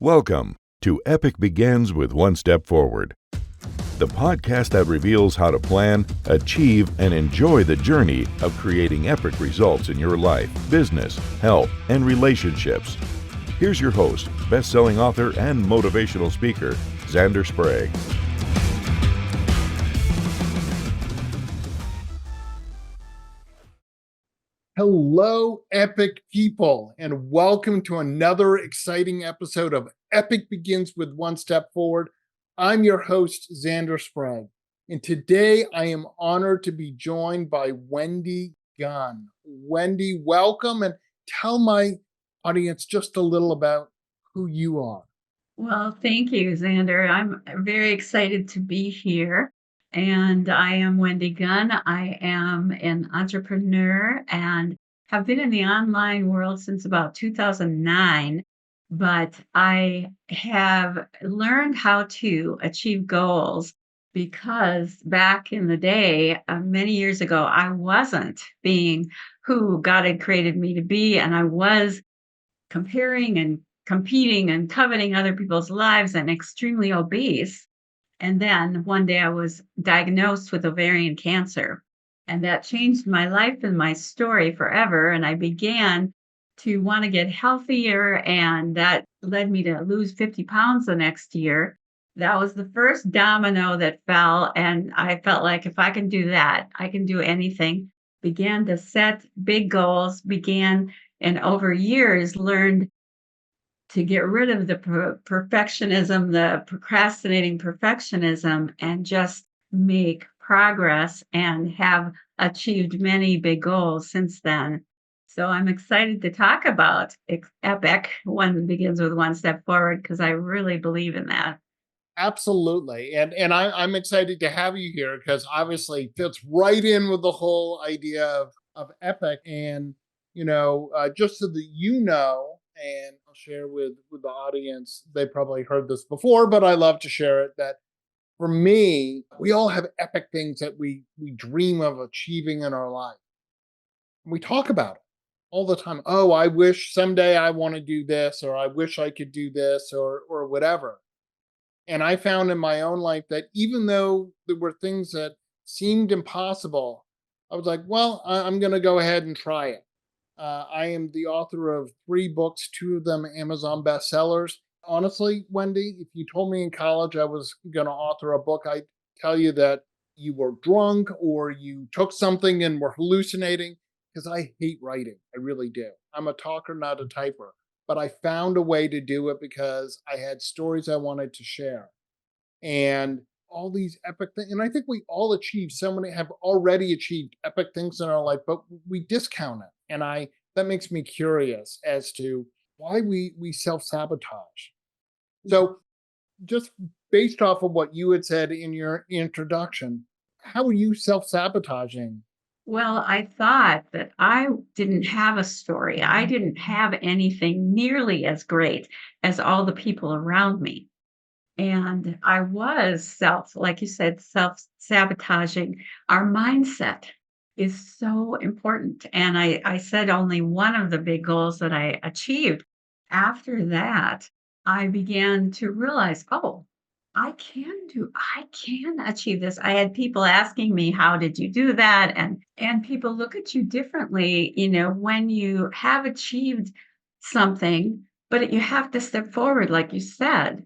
Welcome to Epic Begins with One Step Forward, the podcast that reveals how to plan, achieve, and enjoy the journey of creating epic results in your life, business, health, and relationships. Here's your host, best-selling author and motivational speaker, Xander Sprague. Hello, epic people, and welcome to another exciting episode of Epic Begins with One Step Forward. I'm your host, Xander Sprague, and today I am honored to be joined by Wendy Gunn. Wendy, welcome, and tell my audience just a little about who you are. Well, thank you, Xander. I'm very excited to be here. And I am Wendy Gunn. I am an entrepreneur and have been in the online world since about 2009. But I have learned how to achieve goals because back in the day, many years ago, I wasn't being who God had created me to be. And I was comparing and competing and coveting other people's lives and extremely obese. And then one day I was diagnosed with ovarian cancer. And that changed my life and my story forever. And I began to want to get healthier. And that led me to lose 50 pounds the next year. That was the first domino that fell. And I felt like if I can do that, I can do anything. Began to set big goals, and over years learned to get rid of the perfectionism, the procrastinating perfectionism, and just make progress and have achieved many big goals since then. So I'm excited to talk about EPIC, one begins with one step forward, because I really believe in that. Absolutely. And I'm excited to have you here because obviously fits right in with the whole idea of epic. And, just so that and I'll share with the audience, they probably heard this before, but I love to share it that for me, we all have epic things that we dream of achieving in our life. And we talk about it all the time. Oh, I wish someday I want to do this, or I wish I could do this, or whatever. And I found in my own life that even though there were things that seemed impossible, I was like, well, I'm going to go ahead and try it. I am the author of 3 books, 2 of them Amazon bestsellers. Honestly, Wendy, if you told me in college I was going to author a book, I'd tell you that you were drunk or you took something and were hallucinating because I hate writing. I really do. I'm a talker, not a typer. But I found a way to do it because I had stories I wanted to share. And all these epic things. And I think we all achieve so many, have already achieved epic things in our life, but we discount it. And that makes me curious as to why we self-sabotage. So just based off of what you had said in your introduction, how are you self-sabotaging? Well, I thought that I didn't have a story. I didn't have anything nearly as great as all the people around me. And I was like you said, self-sabotaging. Our mindset is so important. And I said only one of the big goals that I achieved. After that, I began to realize, oh, I can achieve this. I had people asking me, how did you do that? And people look at you differently, when you have achieved something, but you have to step forward, like you said.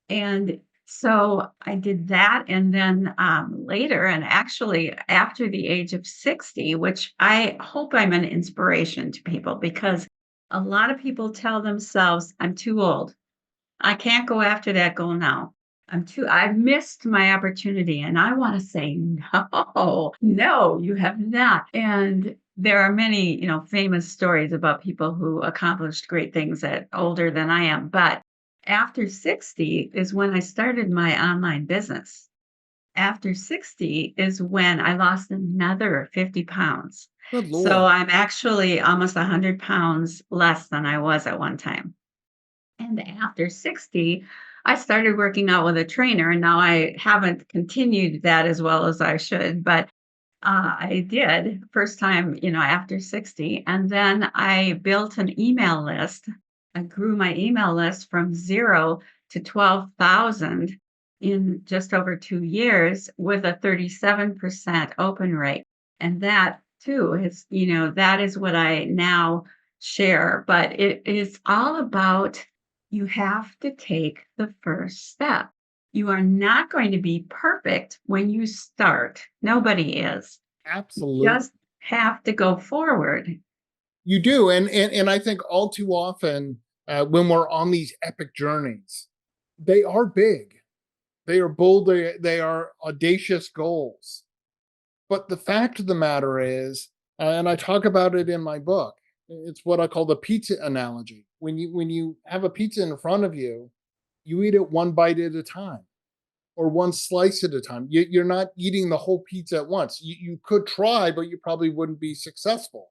And so I did that. And then later, and actually after the age of 60, which I hope I'm an inspiration to people because a lot of people tell themselves, I'm too old. I can't go after that goal now. I've missed my opportunity. And I want to say, no, you have not. And there are many, famous stories about people who accomplished great things at older than I am. But after 60 is when I started my online business. After 60 is when I lost another 50 pounds. Good So Lord. I'm actually almost 100 pounds less than I was at one time. And after 60, I started working out with a trainer, and now I haven't continued that as well as I should, but I did first time, after 60. And then I built an email list I grew my email list from 0 to 12,000 in just over 2 years with a 37% open rate. And that too is, that is what I now share. But it is all about you have to take the first step. You are not going to be perfect when you start. Nobody is. You Absolutely. just have to go forward. You do. And I think all too often, when we're on these epic journeys, they are big. They are bold. They are audacious goals. But the fact of the matter is, and I talk about it in my book, it's what I call the pizza analogy. When you have a pizza in front of you, you eat it one bite at a time or one slice at a time. You're not eating the whole pizza at once. You could try, but you probably wouldn't be successful.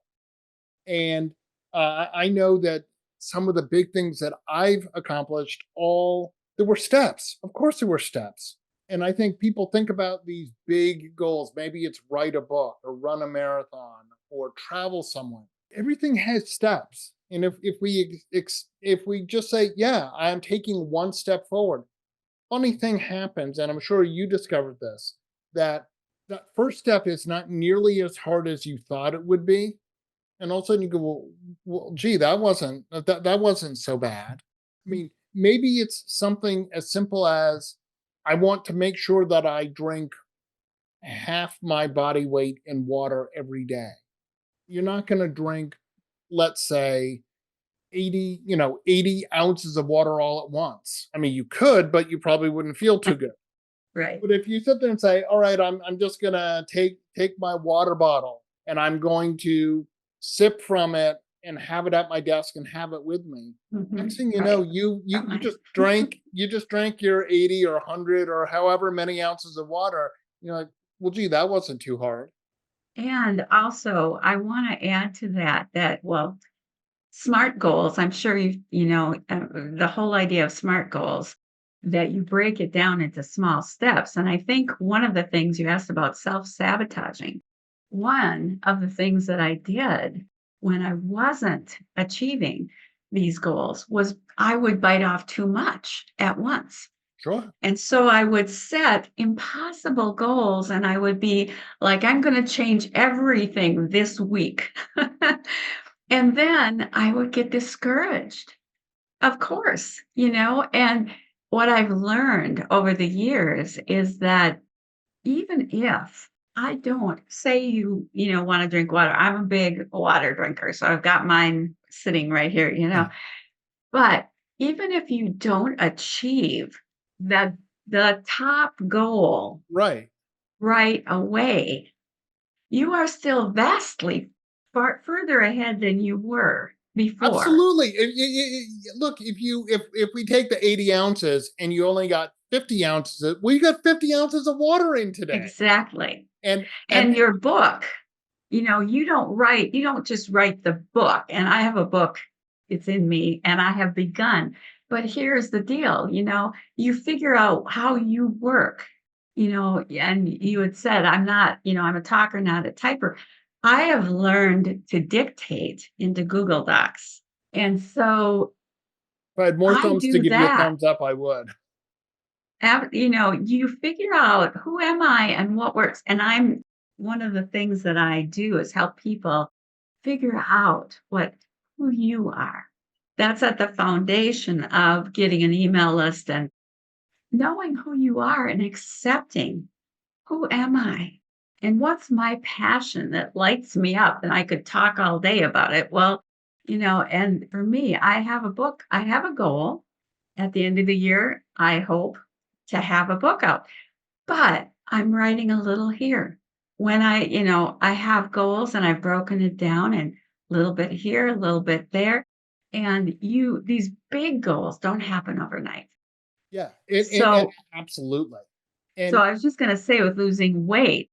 And I know that some of the big things that I've accomplished, all there were steps. Of course, there were steps. And I think people think about these big goals. Maybe it's write a book or run a marathon or travel somewhere. Everything has steps. And if we just say, yeah, I'm taking one step forward, funny thing happens, and I'm sure you discovered this, that that first step is not nearly as hard as you thought it would be, and all of a sudden you go, well, gee, that wasn't so bad. I mean, maybe it's something as simple as I want to make sure that I drink half my body weight in water every day. You're not going to drink, let's say, 80 ounces of water all at once. I mean, you could, but you probably wouldn't feel too good. Right. But if you sit there and say, "All right, I'm just gonna take my water bottle and I'm going to sip from it and have it at my desk and have it with me," next thing you know, Right. you just drank your 80 or 100 or however many ounces of water. You're like, well, gee, that wasn't too hard. And also, I want to add to well, SMART goals, I'm sure the whole idea of SMART goals, that you break it down into small steps. And I think one of the things you asked about self-sabotaging, one of the things that I did when I wasn't achieving these goals was I would bite off too much at once. Sure. And so I would set impossible goals and I would be like, I'm going to change everything this week. And then I would get discouraged, of course, and what I've learned over the years is that even if I don't say want to drink water, I'm a big water drinker. So I've got mine sitting right here. But even if you don't achieve the top goal Right. right away, you are still vastly far further ahead than you were before. Absolutely. Look, if we take the 80 ounces and you only got 50 ounces, well, you got 50 ounces of water in today. Exactly. And And your book, you don't just write the book. And I have a book, it's in me, and I have begun. But here's the deal, you figure out how you work, and you had said, I'm a talker, not a typer. I have learned to dictate into Google Docs. And so if I had more I thumbs to do give you a that. thumbs up, I would. You figure out who am I and what works. And one of the things that I do is help people figure out who you are. That's at the foundation of getting an email list and knowing who you are and accepting who am I and what's my passion that lights me up. And I could talk all day about it. Well, and for me, I have a book, I have a goal at the end of the year. I hope to have a book out, but I'm writing a little here. When I have goals and I've broken it down and a little bit here, a little bit there. And these big goals don't happen overnight. Yeah, and So, absolutely. so And I was just going to say with losing weight,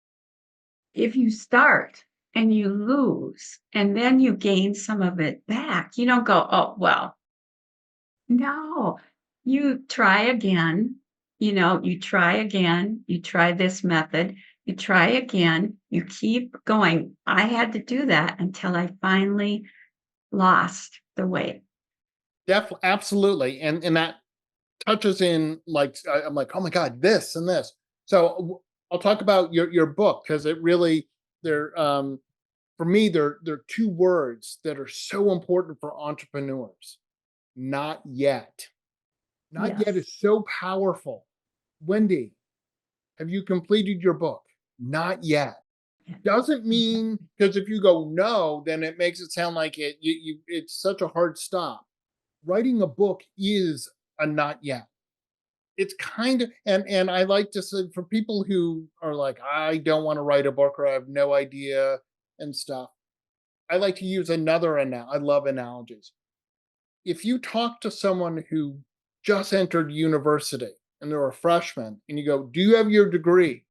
if you start and you lose and then you gain some of it back, you don't go, oh, well, no, you try again. You try again. You try this method. You try again. You keep going. I had to do that until I finally lost the weight. Definitely, absolutely, and that touches in like I'm like, oh my god, this and this. So I'll talk about your book because it really they're for me they're two words that are so important for entrepreneurs. Not yet. Not yet Yes. is so powerful. Wendy, have you completed your book? Not yet. Yeah. Doesn't mean Exactly. because if you go no, then it makes it sound like it's such a hard stop. Writing a book is a not yet. It's kind of and I like to say for people who are like, I don't want to write a book or I have no idea and stuff. I like to use another I love analogies. If you talk to someone who just entered university and they're a freshman and you go, "Do you have your degree?"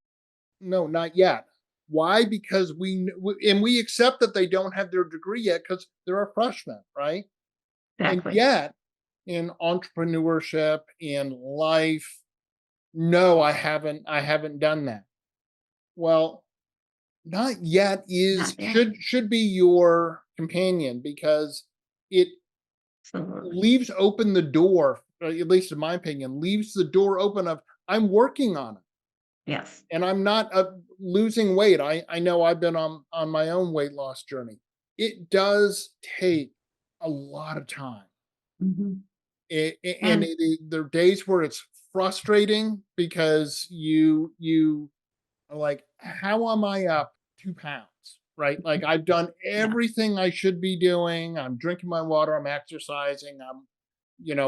No, not yet. Why? Because we accept that they don't have their degree yet because they're a freshman, right? And Exactly. yet, in entrepreneurship, in life, no, I haven't done that. Well, not yet is Not yet. should be your companion because it Absolutely. leaves open the door, at least in my opinion, leaves the door open of I'm working on it Yes. and I'm not losing weight. I know I've been on my own weight loss journey. It does take a lot of time. Hmm. And And there are days where it's frustrating because you are like, how am I up 2 pounds? Right? Like I've done yeah, everything I should be doing. I'm drinking my water. I'm exercising. I'm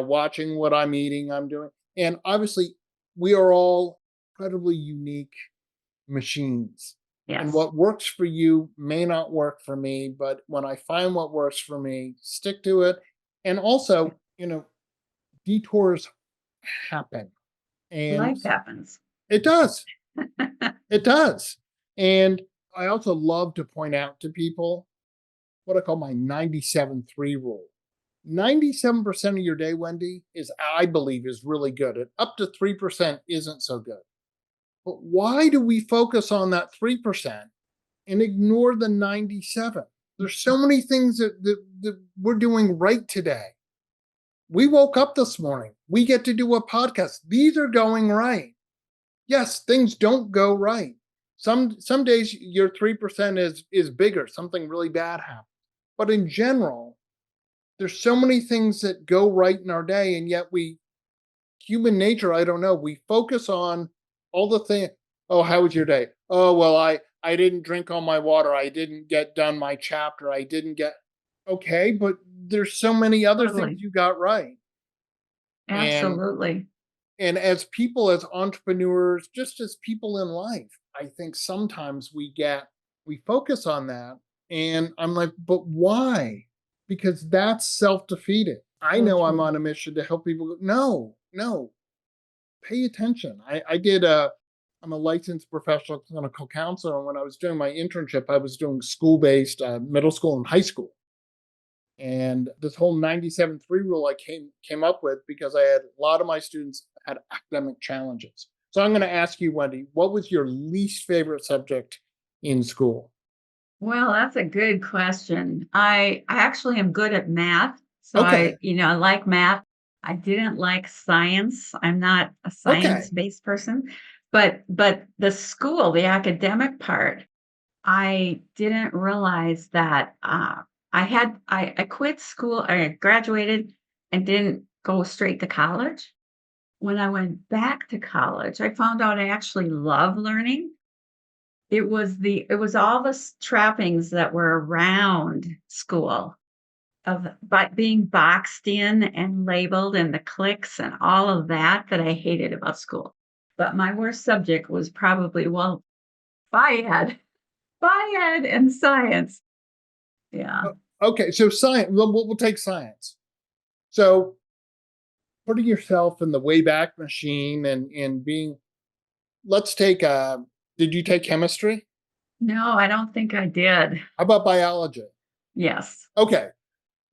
watching what I'm eating. I'm doing, and obviously, we are all incredibly unique machines. And yes. what works for you may not work for me, but when I find what works for me, stick to it. And also, detours happen. And Life happens. it does. It does. And I also love to point out to people what I call my 97-3 rule. 97% of your day, Wendy, I believe, is really good. And up to 3% isn't so good. But why do we focus on that 3% and ignore the 97? There's so many things that we're doing right today. We woke up this morning. We get to do a podcast. These are going right. Yes, things don't go right. Some days your 3% is bigger. Something really bad happens. But in general, there's so many things that go right in our day, and yet human nature, I don't know, we focus on all the things. Oh, how was your day? Oh, well, I didn't drink all my water. I didn't get done my chapter. I didn't get okay, but there's so many other things Totally. you got right. And Absolutely. and as people, as entrepreneurs, just as people in life, I think sometimes we focus on that, and I'm like, but why? Because that's self-defeating. I So know I'm true. on a mission to help people. No, no, pay attention. I did a I'm a licensed professional clinical counselor, and when I was doing my internship, I was doing school-based middle school and high school. And this whole 97-3 rule I came up with because I had a lot of my students had academic challenges. So I'm going to ask you, Wendy, what was your least favorite subject in school? Well, that's a good question. I actually am good at math. So Okay. I like math. I didn't like science. I'm not a Okay. science-based person, but the school, the academic part, I didn't realize that I quit school, I graduated and didn't go straight to college. When I went back to college, I found out I actually love learning. It was all the trappings that were around school of but being boxed in and labeled and the clicks and all of that I hated about school. But my worst subject was probably, well, biad, biad and science. Yeah. Okay. So science. We'll take science. So putting yourself in the wayback machine and being. Let's take. Did you take chemistry? No, I don't think I did. How about biology? Yes. Okay.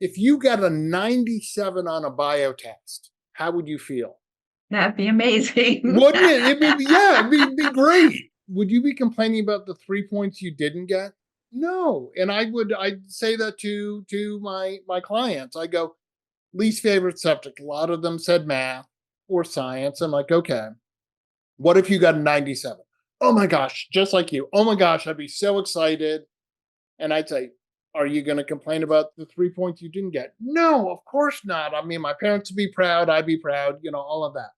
If you got a 97 on a bio test, how would you feel? That'd be amazing. Wouldn't it? Yeah, it'd be great. Would you be complaining about the 3 points you didn't get? No. And I'd say that to my clients. I go, least favorite subject. A lot of them said math or science. I'm like, okay, what if you got a 97? Oh my gosh, just like you. Oh my gosh, I'd be so excited. And I'd say, are you going to complain about the 3 points you didn't get? No, of course not. I mean, my parents would be proud. I'd be proud, all of that.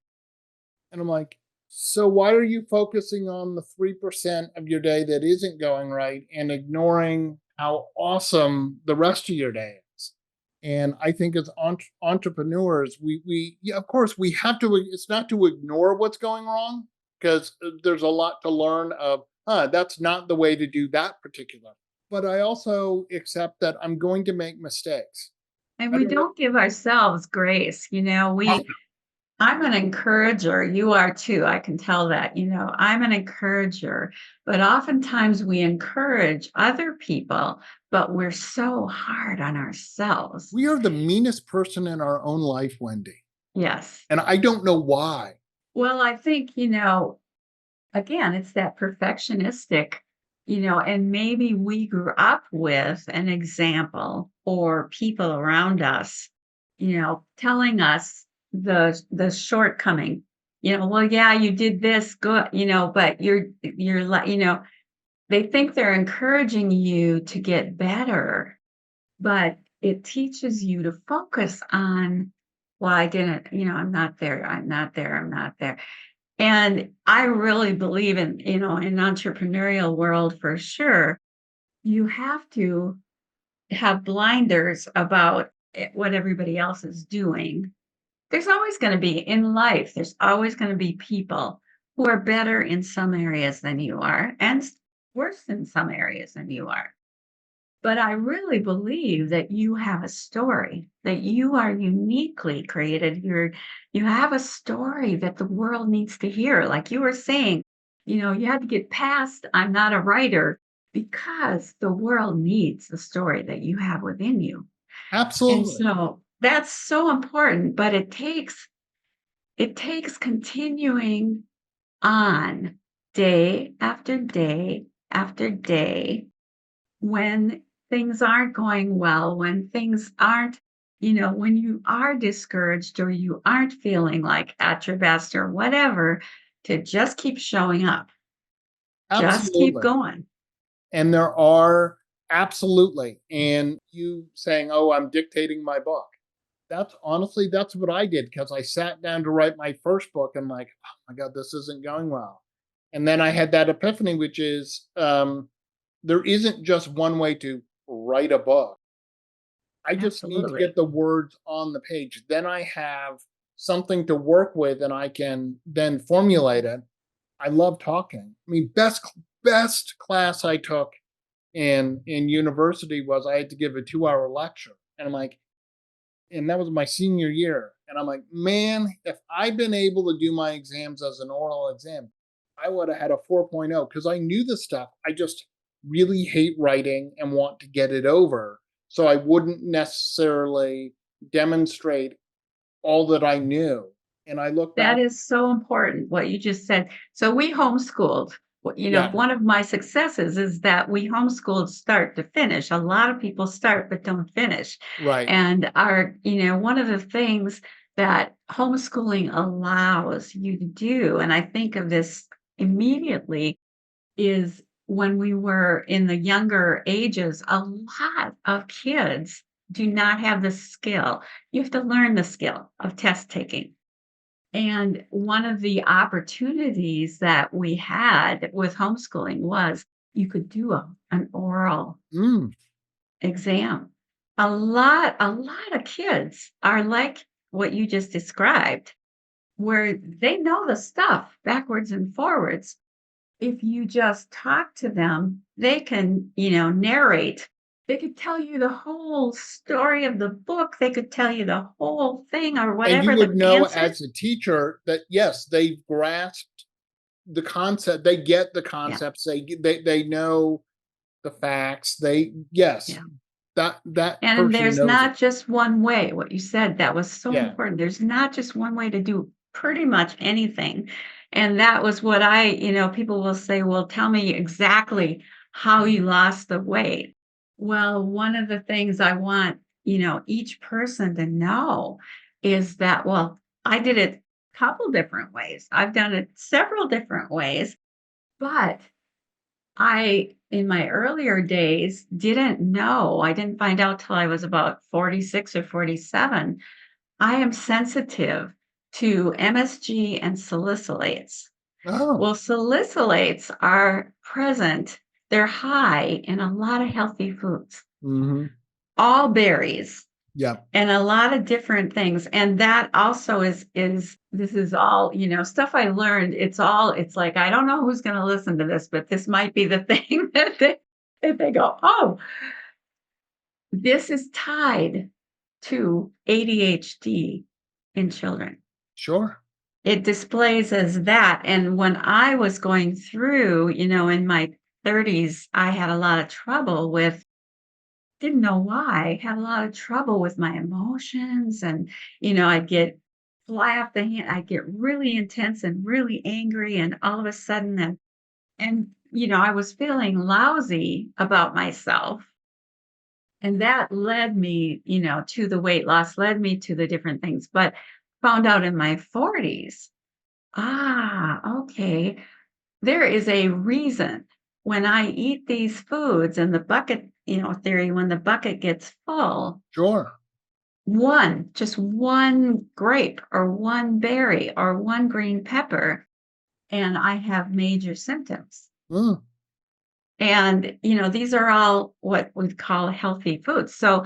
And I'm like, so why are you focusing on the 3% of your day that isn't going right and ignoring how awesome the rest of your day is? And I think as entrepreneurs, yeah, of course, we have to, it's not to ignore what's going wrong because there's a lot to learn of, that's not the way to do that particular. But I also accept that I'm going to make mistakes. And I we don't know. don't give ourselves grace. I'm an encourager. You are too. I can tell that. I'm an encourager, but oftentimes we encourage other people, but we're so hard on ourselves. We are the meanest person in our own life, Wendy. Yes. And I don't know why. Well, I think, again, it's that perfectionistic, and maybe we grew up with an example or people around us, telling us the shortcoming. Well, yeah, you did this good, but you're like, they think they're encouraging you to get better, but it teaches you to focus on, well, I didn't, I'm not there, I'm not there, I'm not there. And I really believe in entrepreneurial world for sure. You have to have blinders about what everybody else is doing. There's always going to be in life, there's always going to be people who are better in some areas than you are and worse in some areas than you are. But I really believe that you have a story, that you are uniquely created. You have a story that the world needs to hear. Like you were saying, you had to get past, I'm not a writer, because the world needs the story that you have within you. And Absolutely. so that's so important, but it takes continuing on day after day after day when things aren't going well, when things aren't, when you are discouraged or you aren't feeling like at your best or whatever, to just keep showing up, just keep Absolutely. going. And there are absolutely. And you saying, oh, I'm dictating my book. That's what I did because I sat down to write my first book and like, oh my God, this isn't going well. And then I had that epiphany, which is there isn't just one way to write a book. I just need to get Absolutely. the words on the page. Then I have something to work with and I can then formulate it. I love talking. I mean, best class I took in university was I had to give a 2-hour lecture. And I'm like, and that was my senior year. And I'm like, man, if I'd been able to do my exams as an oral exam, I would have had a 4.0 because I knew the stuff. I just really hate writing and want to get it over. So I wouldn't necessarily demonstrate all that I knew. And I look That back, is so important, what you just said. So we homeschooled. yeah, One of my successes is that we homeschooled start to finish. A lot of people start but don't finish. right. And one of the things that homeschooling allows you to do, and I think of this immediately, is when we were in the younger ages, a lot of kids do not have the skill. You have to learn the skill of test taking. And one of the opportunities that we had with homeschooling was you could do an oral Mm. exam. A lot of kids are like what you just described, where they know the stuff backwards and forwards. If you just talk to them, they can, narrate. They could tell you the whole story of the book. They could tell you the whole thing or And you whatever would the know answer. as a teacher that yes, they've grasped the concept. They get the Yeah. concepts. They know the facts. They yes, Yeah. that And person there's knows it. not just one way. What you said, that was so Yeah. important. There's not just one way to do pretty much anything. And that was what people will say, well, tell me exactly how you lost the weight. Well, one of the things I want each person to know is that, well, I did it a couple different ways. I've done it several different ways, but in my earlier days, didn't know. I didn't find out till I was about 46 or 47. I am sensitive to MSG and salicylates. Oh, Well, salicylates are present, they're high in a lot of healthy foods, hmm, all berries yeah, and a lot of different things. And that also is this is all, stuff I learned. It's like, I don't know who's going to listen to this, but this might be the thing that they go, oh, this is tied to ADHD in children. sure. It displays as that. And when I was going through, in my 30s, I had a lot of trouble with, didn't know why, had a lot of trouble with my emotions. And, I'd get fly off the hand, I'd get really intense and really angry. And all of a sudden, I was feeling lousy about myself. And that led me, to the weight loss, led me to the different things, but found out in my 40s. Okay. There is a reason when I eat these foods and the bucket, theory, when the bucket gets full, Sure. just one grape or one berry or one green pepper, and I have major symptoms. Mm, And, these are all what we call healthy foods. So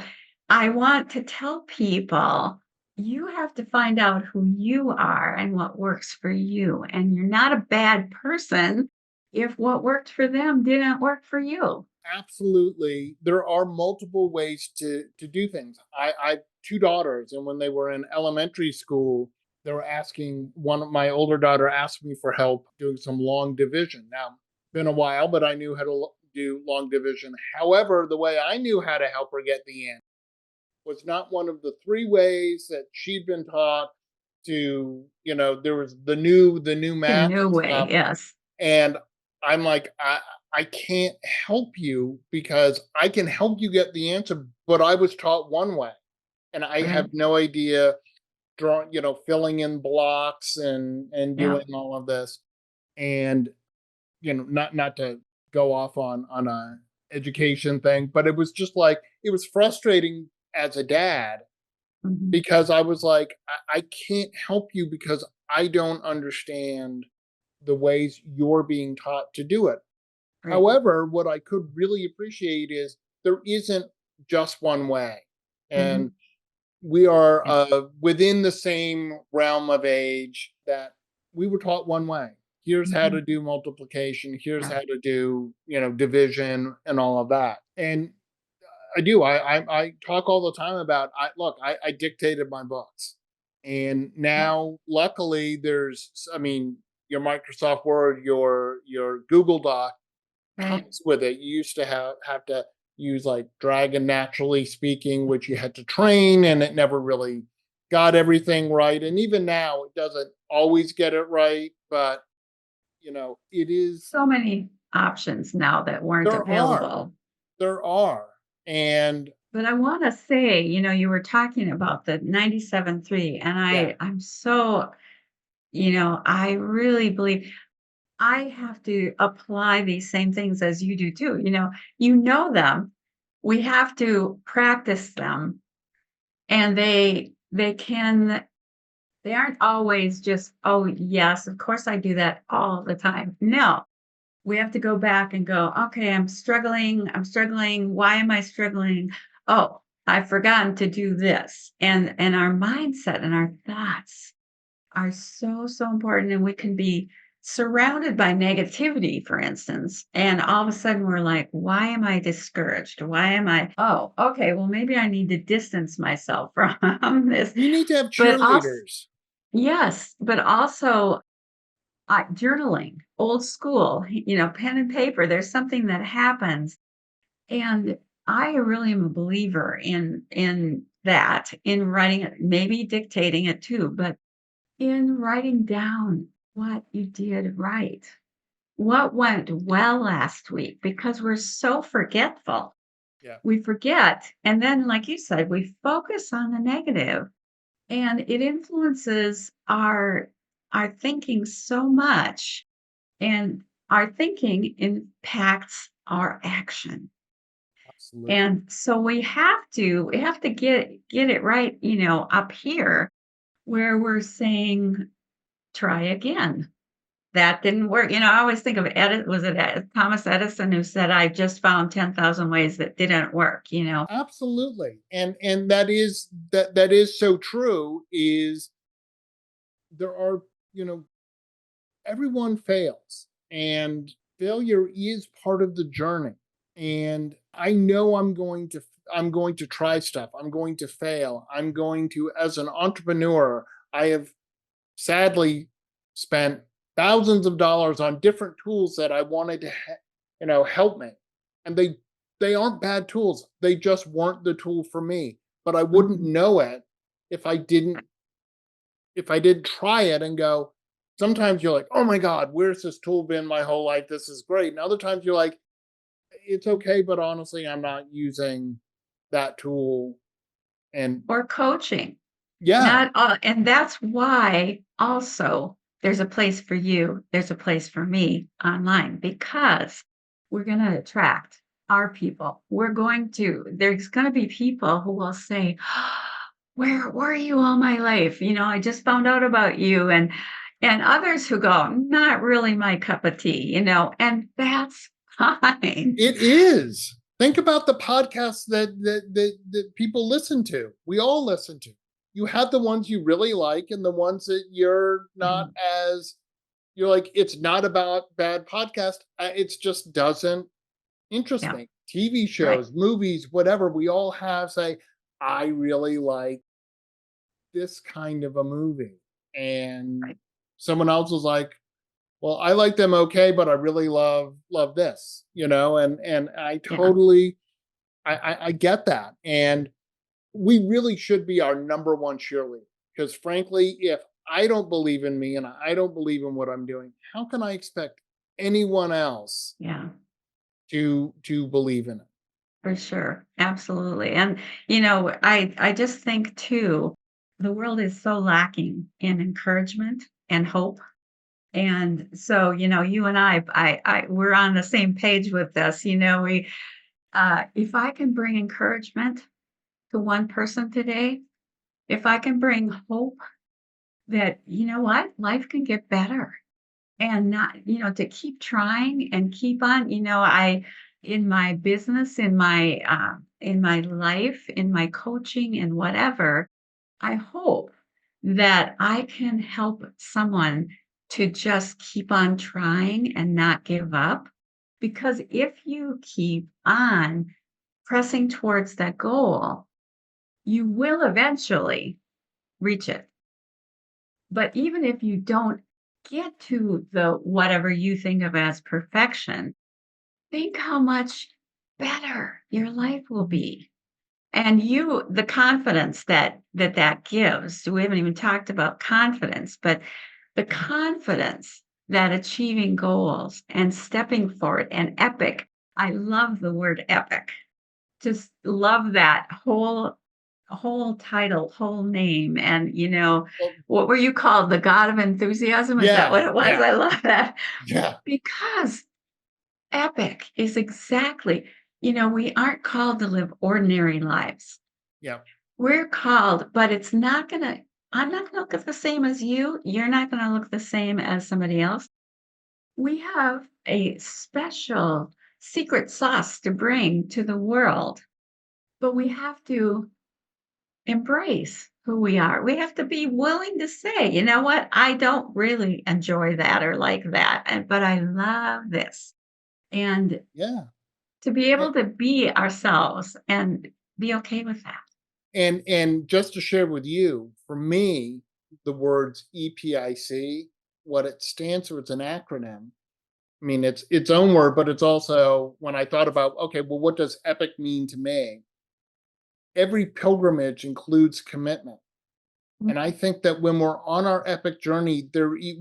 I want to tell people you have to find out who you are and what works for you. And you're not a bad person if what worked for them didn't work for you. absolutely. There are multiple ways to do things. I have two daughters, and when they were in elementary school, they were asking one of my older daughter asked me for help doing some long division. Now, been a while, but I knew how to do long division. However, the way I knew how to help her get the answer was not one of the three ways that she'd been taught to, there was the new The math new and way, stuff. yes. And I'm like, I can't help you because I can help you get the answer, but I was taught one way. And I have Right. no idea drawing, filling in blocks and Yeah. doing all of this. And, not to go off on a education thing, but it was just like it was frustrating as a dad Mhm. because I was like, I can't help you because I don't understand the ways you're being taught to do it. Right. However, what I could really appreciate is there isn't just one way. And Mhm. we are Yeah. within the same realm of age that we were taught one way. Here's how to Mhm. do multiplication. Here's Yeah. how to do, division and all of that. And I do. I talk all the time about. I dictated my books, and Yeah. now luckily there's. I mean, your Microsoft Word, your Google Doc Right. comes with it. You used to have to use like Dragon Naturally Speaking, which you had to train, and it never really got everything right. And even now, it doesn't always get it right, but it is. So many options now that weren't There are, available. there are, and But I wanna say, you were talking about the 97.3, and yeah, I'm so, I really believe I have to apply these same things as you do too. You know them. We have to practice them, and they aren't always just, "Oh, yes, of course I do that all the time." No. We have to go back and go, okay, I'm struggling. I'm struggling. Why am I struggling? Oh, I've forgotten to do this. And our mindset and our thoughts are so, so important. And we can be surrounded by negativity, for instance. And all of a sudden we're like, why am I discouraged? Why am I, oh, okay, well, maybe I need to distance myself from this. you need to have But also, cheerleaders. yes, but also journaling, old school, pen and paper. There's something that happens, and I really am a believer in that, in writing it, maybe dictating it too, but in writing down what you did right, what went well last week, because we're so forgetful. Yeah. We forget. And then, like you said, we focus on the negative, and it influences our thinking so much. And our thinking impacts our action. Absolutely. And so we have to get it right, up here where we're saying, try again. That didn't work. I always think of Thomas Edison who said, I just found 10,000 ways that didn't work. Absolutely. And that is so true. Is there are, you know, everyone fails, and failure is part of the journey. And I know I'm going to try stuff. I'm going to fail. I'm going to, as an entrepreneur, I have sadly spent thousands of dollars on different tools that I wanted to help me. And they aren't bad tools. They just weren't the tool for me. But I wouldn't Mhm. know it if I didn't try it and go. Sometimes you're like, "Oh my god, where's this tool been my whole life? This is great." And other times you're like, "It's okay, but honestly, I'm not using that tool." And Or coaching. yeah, Not all, and that's why also there's a place for you, there's a place for me online, because we're going to attract our people. There's going to be people who will say, where were you all my life? I just found out about you. And others who go, not really my cup of tea, and that's fine. it is. Think about the podcasts that people listen to. We all listen to. You have the ones you really like and the ones that you're not Mhm. as you're like, it's not about bad podcast. It's just doesn't interest Yeah, me. TV right, shows, movies, whatever. We all have say, I really like this kind of a movie. And right. someone else was like, well, I like them okay, but I really love this, and I Yeah, totally I get that. And we really should be our number one cheerleader. Because frankly, if I don't believe in me and I don't believe in what I'm doing, how can I expect anyone else yeah. to believe in it? For sure. Absolutely. And, I just think too, the world is so lacking in encouragement and hope. And so, you and we're on the same page with this. If I can bring encouragement to one person today, if I can bring hope that, what, life can get better, and not, to keep trying and keep on, in my business, in my life, in my coaching and whatever, I hope that I can help someone to just keep on trying and not give up. Because if you keep on pressing towards that goal, you will eventually reach it. But even if you don't get to the whatever you think of as perfection, think how much better your life will be. And the confidence that gives. We haven't even talked about confidence, but the confidence that achieving goals and stepping forward and epic. I love the word epic. Just love that whole title, whole name. And, Well, what were you called? The God of Enthusiasm? Is that what yeah, it was? yeah, I love that. yeah, Because epic is exactly, we aren't called to live ordinary lives. yeah. We're called, but I'm not gonna look the same as you. You're not gonna look the same as somebody else. We have a special secret sauce to bring to the world, but we have to embrace who we are. We have to be willing to say, you know what? I don't really enjoy that or like that, but I love this. And Yeah. to be A- able to be ourselves and be okay with that. And just to share with you, for me, the words EPIC, what it stands for, it's an acronym. I mean, it's its own word, but it's also, when I thought about, okay, well, what does epic mean to me? Every pilgrimage includes commitment. And I think that when we're on our epic journey,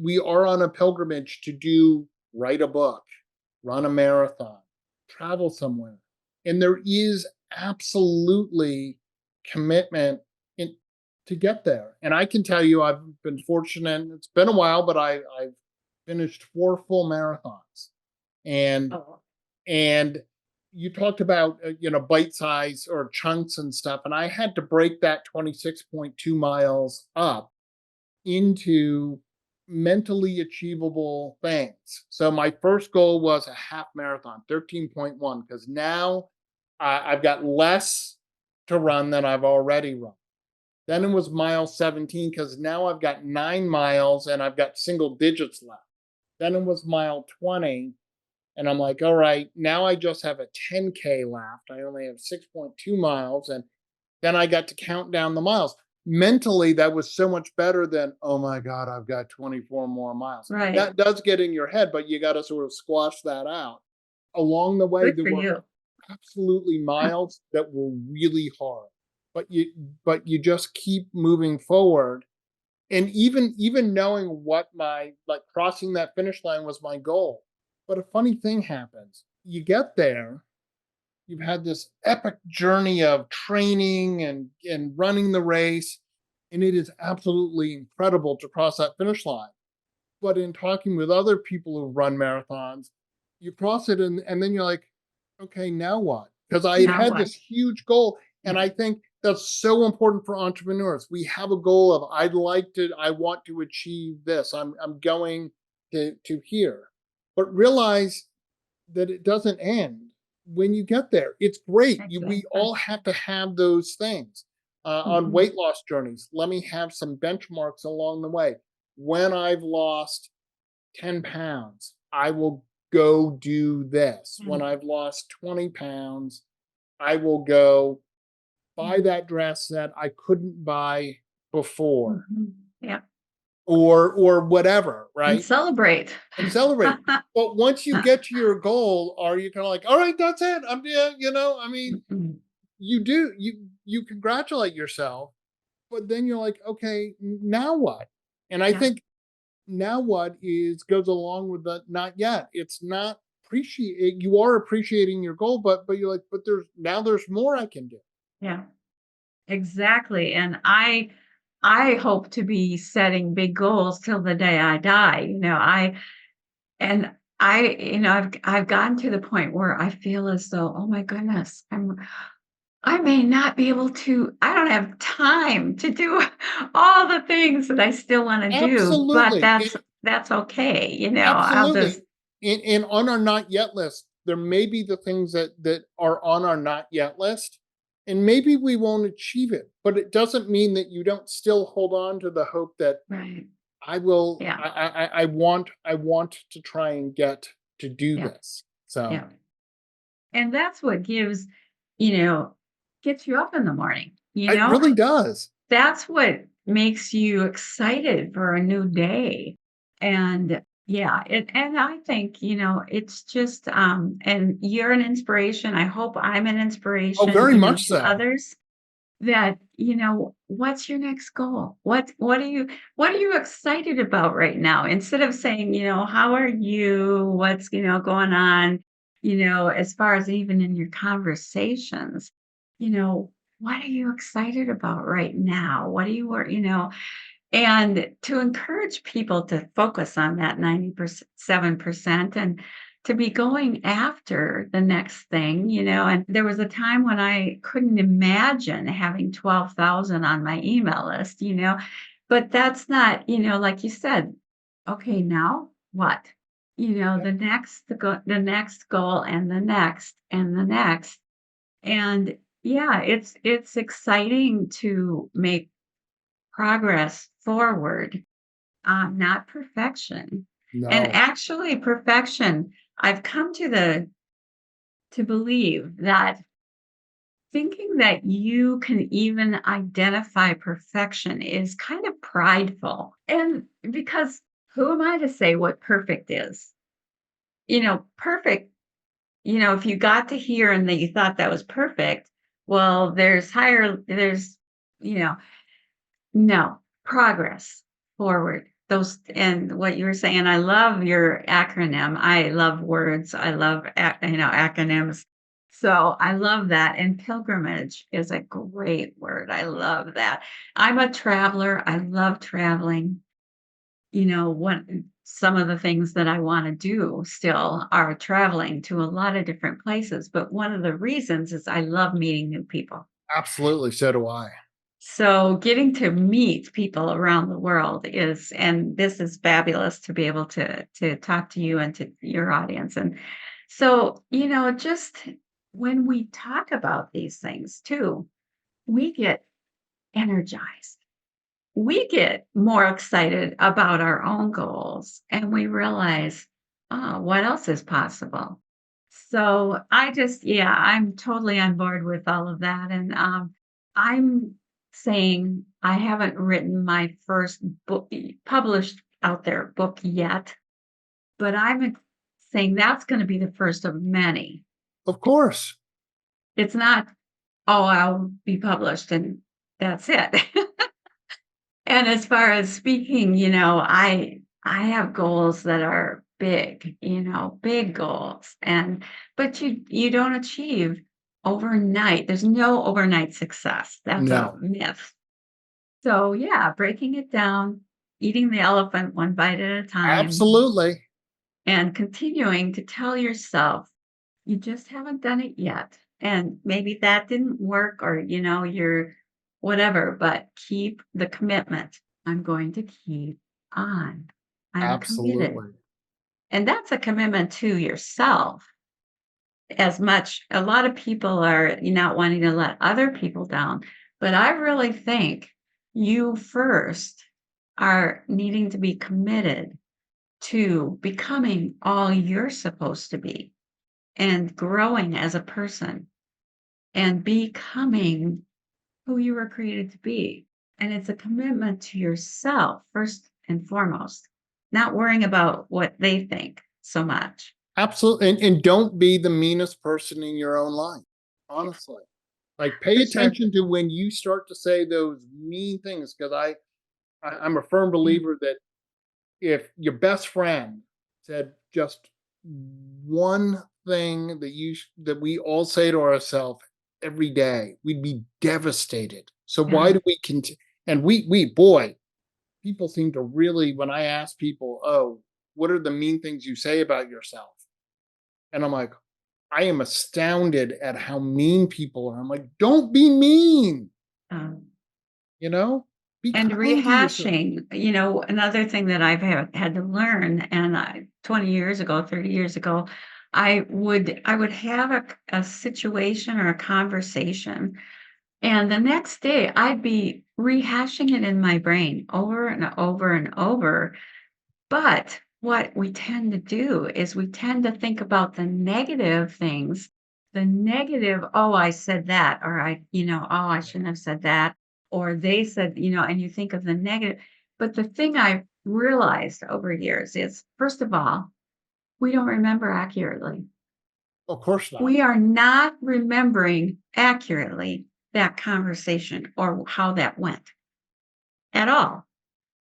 we are on a pilgrimage to write a book, run a marathon, travel somewhere. And there is absolutely commitment in to get there. And I can tell you, I've been fortunate. It's been a while, but I've finished 4 full marathons. And Oh, and you talked about bite size or chunks and stuff, and I had to break that 26.2 miles up into mentally achievable things. So my first goal was a half marathon, 13.1, because now I've got less to run than I've already run. Then it was mile 17 because now I've got 9 miles and I've got single digits left. Then it was mile 20, and I'm like, all right, now I just have a 10K left. I only have 6.2 miles. And then I got to count down the miles. Mentally, that was so much better than, oh my God, I've got 24 more miles. right. That does get in your head, but you got to sort of squash that out. Along the way, Good there for were you. absolutely miles that were really hard, but you just keep moving forward. And even knowing what my like crossing that finish line was my goal. But a funny thing happens. You get there, you've had this epic journey of training and running the race, and it is absolutely incredible to cross that finish line. But in talking with other people who run marathons, you cross it and then you're like, okay, now what? Because I had Now had what? this huge goal, and Yeah. I think that's so important for entrepreneurs. We have a goal of I want to achieve this. I'm going to here, but realize that it doesn't end when you get there. It's great. We Exactly. all have to have those things on Mhm. weight loss journeys. Let me have some benchmarks along the way. When I've lost 10 pounds, I will go do this. When Mm, I've lost 20 pounds, I will go buy mm, that dress that I couldn't buy before, mhm. Yeah. or whatever, And right? celebrate. And celebrate. But once you get to your goal, are you kind of like, all right, that's it? I mean, Mhm. you congratulate yourself, but then you're like, okay, now what? And I Yeah. think now what is goes along with the not yet. It's not appreciate you are appreciating your goal, but you're like, but there's more I can do. Yeah. Exactly. And I hope to be setting big goals till the day I die. And I've gotten to the point where I feel as though, oh my goodness, I may not be able to, I don't have time to do all the things that I still want to do, but Absolutely. that's okay. I'll just, Absolutely. And on our not yet list, there may be the things that are on our not yet list, and maybe we won't achieve it, but it doesn't mean that you don't still hold on to the hope that right. I will. Yeah. I want to try and get to do Yeah. this. So Yeah. And that's what you know, gets you up in the morning, you it know? really does. That's what makes you excited for a new day. And yeah, and I think, it's just and you're an inspiration. I hope I'm an Oh, inspiration, very much to so. others that, what's your next goal? What are you excited about right now? Instead of saying, how are you? What's, going on, as far as even in your conversations, you know, what are you excited about right now? What do you work, and to encourage people to focus on that 90%, 7% and to be going after the next thing, and there was a time when I couldn't imagine having 12,000 on my email list, but that's not, like you said, okay, now what? Yep. The next goal and the next and the next. And yeah, it's exciting to make progress forward, not perfection. And No. actually, perfection, I've come to believe that thinking that you can even identify perfection is kind of prideful. And because who am I to say what perfect is? Perfect, if you got to here and that you thought that was perfect, well, there's, you know, no, progress forward. Those and what you were saying, I love your acronym. I love words. I love acronyms. So I love that. And pilgrimage is a great word. I love that. I'm a traveler. I love traveling. What some of the things that I want to do still are traveling to a lot of different places. But one of the reasons is I love meeting new people. Absolutely. So do I. So getting to meet people around the world and this is fabulous to be able to talk to you and to your audience. And so, just when we talk about these things too, we get energized. We get more excited about our own goals and we realize, oh, what else is possible? So yeah, I'm totally on board with all of that. And I'm saying I haven't written my first book, published out there book yet, but I'm saying that's going to be the first of many. Of course. It's not, oh, I'll be published and that's it. And as far as speaking, I have goals that are big, big goals. But you don't achieve overnight. There's no overnight success. That's a No. myth. So yeah, breaking it down, eating the elephant one bite at a time, Absolutely. and continuing to tell yourself you just haven't done it yet. And maybe that didn't work or, you're whatever, but keep the commitment. I'm going to keep on. I'm committed. Absolutely. And that's a commitment to yourself as much. A lot of people are not wanting to let other people down, but I really think you first are needing to be committed to becoming all you're supposed to be and growing as a person and becoming who you were created to be. And it's a commitment to yourself, first and foremost, not worrying about what they think so much. Absolutely. And don't be the meanest person in your own life. Honestly. Like pay For sure. attention to when you start to say those mean things. Because I'm a firm Yeah. believer that if your best friend said just one thing that we all say to ourselves every day, we'd be devastated. So why Yeah. do we continue? And boy, people seem to really, when I ask people, oh, what are the mean things you say about yourself? And I'm like, I am astounded at how mean people are. I'm like, don't be mean, Um, you know, be and kind to yourself. rehashing, another thing that I've had to learn, and 20 years ago, 30 years ago, I would have a situation or a conversation, and the next day I'd be rehashing it in my brain over and over and over. But what we tend to do is we tend to think about the negative things, the negative, oh, I said that, or oh, I shouldn't have said that, or they said, and you think of the negative. But the thing I've realized over years is, first of all, we don't remember accurately. Of course not. We are not remembering accurately that conversation or how that went at all.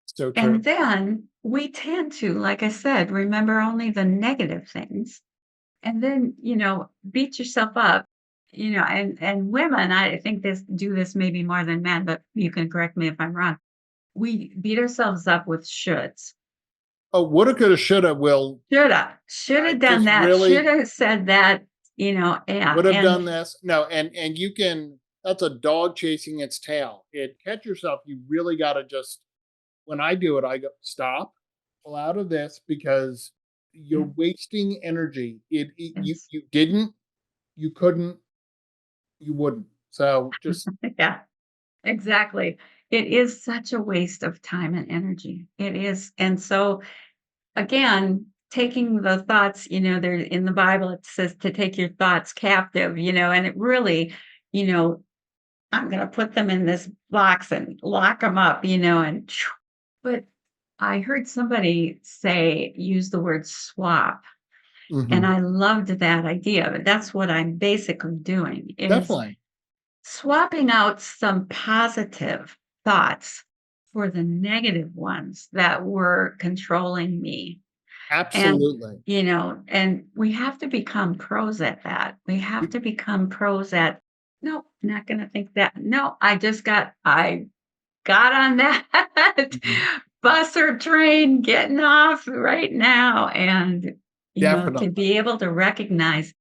So true. And then we tend to, like I said, remember only the negative things. And then, beat yourself up, and women, I think do this maybe more than men, but you can correct me if I'm wrong. We beat ourselves up with shoulds. Oh, woulda, coulda, shoulda, will Should I have done just that, should really have said that, yeah. would have And done this. No, and you can, that's a dog chasing its tail. It catch yourself. You really got to just, when I do it, I go, stop, pull out of this because yeah, you're wasting energy. yes, You didn't, you couldn't, you wouldn't. So just yeah, exactly. It is such a waste of time and energy. It is. And so again, taking the thoughts, there in the Bible, it says to take your thoughts captive, and it really, you know, I'm going to put them in this box and lock them up, but I heard somebody use the word swap, and mhm, I loved that idea. But that's what I'm basically doing is definitely. swapping out some positive thoughts for the negative ones that were controlling me. Absolutely. And we have to become pros at that. We have to become pros at, no, not going to think that. No, I got on that Mhm. bus or train, getting off right now. And, to Definitely. be able to recognize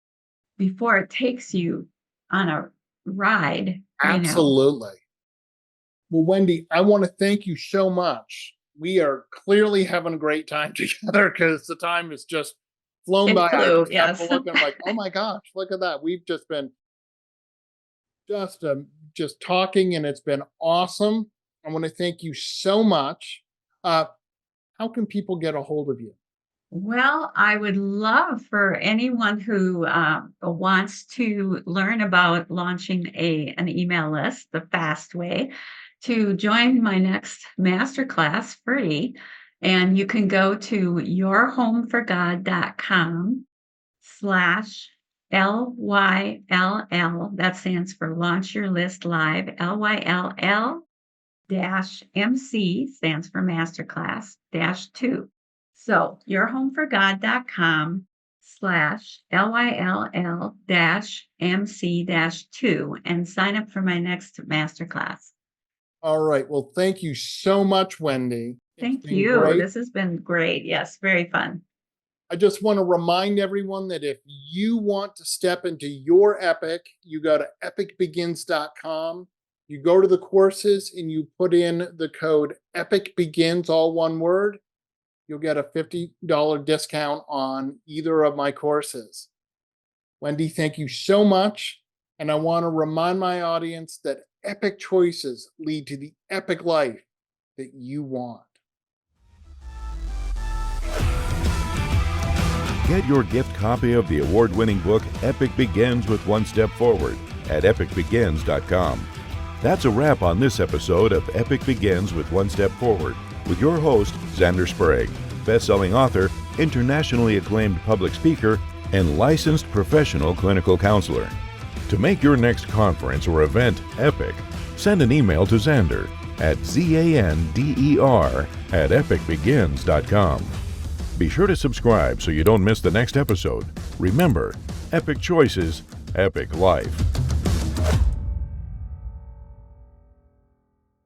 before it takes you on a ride, Absolutely. Well, Wendy, I want to thank you so much. We are clearly having a great time together because the time has just flown it by. I flew. just have to Yes. look and I'm like, oh my gosh, look at that. We've just been just just talking, and it's been awesome. I want to thank you so much. Uh, how can people get a hold of you? Well, I would love for anyone who wants to learn about launching an email list the fast way to join my next masterclass free. And you can go to yourhomeforgod.com/LYLL. That stands for Launch Your List Live, LYLL dash MC stands for Masterclass dash 2. So yourhomeforgod.com/LYLL dash MC dash 2 and sign up for my next masterclass. All right. Well, thank you so much, Wendy. It's Thank been you. great. This has been great. Yes, very fun. I just want to remind everyone that if you want to step into your epic, you go to epicbegins.com. You go to the courses and you put in the code EPICBEGINS, all one word. You'll get a $50 discount on either of my courses. Wendy, thank you so much. And I want to remind my audience that epic choices lead to the epic life that you want. Get your gift copy of the award-winning book Epic Begins with One Step Forward at epicbegins.com. That's a wrap on this episode of Epic Begins with One Step Forward with your host, Xander Sprague, best-selling author, internationally acclaimed public speaker, and licensed professional clinical counselor. To make your next conference or event epic, send an email to Xander at zander@epicbegins.com. Be sure to subscribe so you don't miss the next episode. Remember, epic choices, epic life.